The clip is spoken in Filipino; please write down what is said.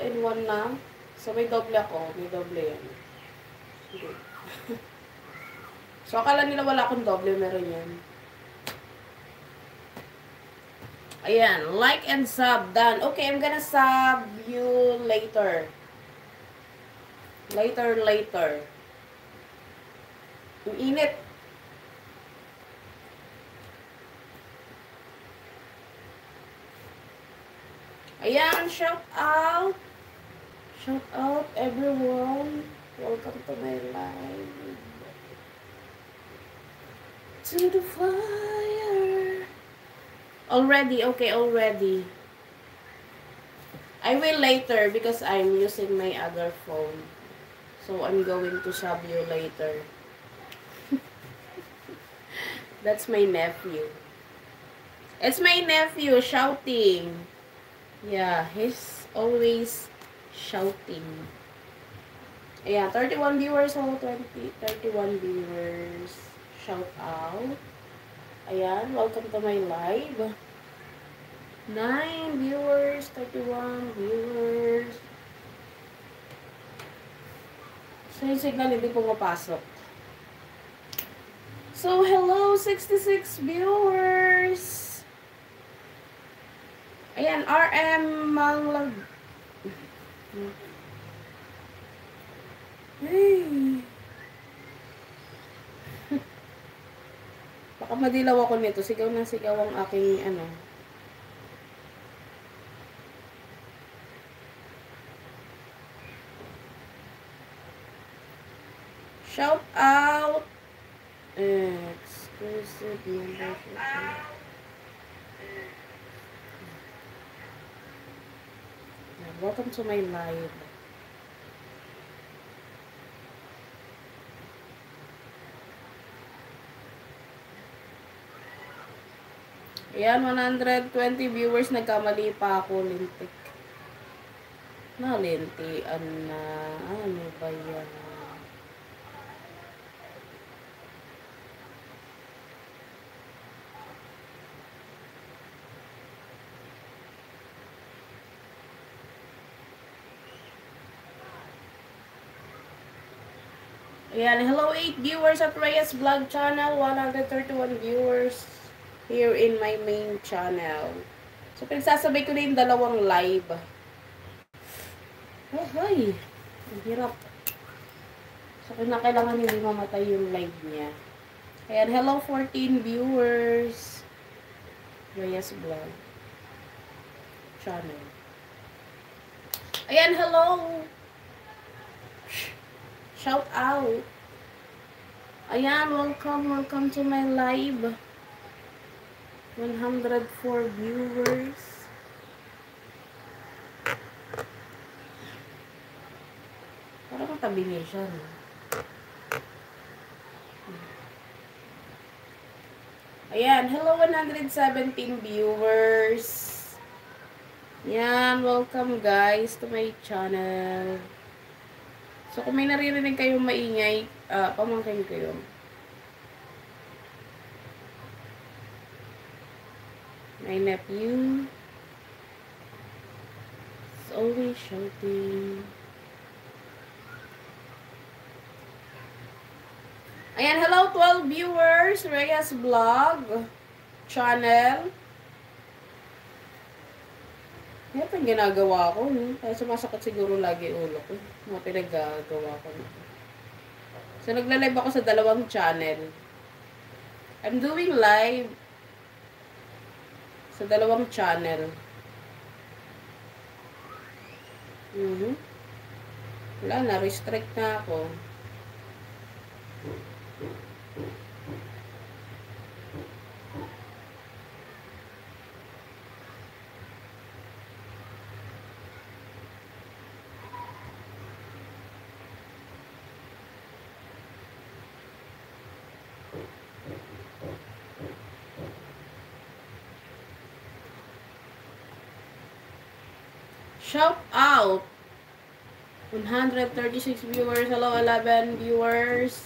2-in-1 na. So, may doble ako. May doble yan. Okay. So, akala nila wala akong doble. Meron yan. Ayan. Like and sub. Done. Okay, I'm gonna sub you later. Later. Ang init. Ayan, shout out. Shout out everyone. Welcome to my live. To the fire. Already, okay, already. I will later because I'm using my other phone. So I'm going to sub you later. That's my nephew. It's my nephew shouting. Yeah, he's always shouting. Yeah, 31 viewers, oh, 31 viewers. Shout out. Ayan, welcome to my live. 9 viewers, 31 viewers. So, yung signal hindi pumapasok. So, hello, 66 viewers. Ayan, RM Manglag. Hey. Baka madilaw ako nito. Sigaw na sigaw ang aking ano. Shout out. Exclusive membership. Welcome to my live. Ayan, 120 viewers. Nagkamali pa ako. Lintik. Nalintian na. Ano ba yan? Ayan, hello 8 viewers at Reyes Vlog Channel, 131 viewers here in my main channel. So, pinagsasabay ko na yung dalawang live. Oh, hi! Ang hirap. So, kailangan hindi mamatay yung live niya. Ayan, hello 14 viewers. Reyes Vlog Channel. Ayan, hello! Shout out. Ayan, welcome to my live. 104 viewers. Parang matabi niya siya, no? Ayan, hello 117 viewers. Ayan, welcome guys to my channel. So, kung may naririnig kayong maingay, pamangkin kayo. My nephew is always shouting. Ayan, hello 12 viewers, Reyes Vlog Channel. Yan ang ginagawa ko, no? Kaya sumasakit siguro lagi ulo ko. Mga pinagagawa ko. So, nagla-live ako sa dalawang channel. I'm doing live sa dalawang channel. Wala na, restrict na ako. Shout out! 136 viewers. Hello, 11 viewers.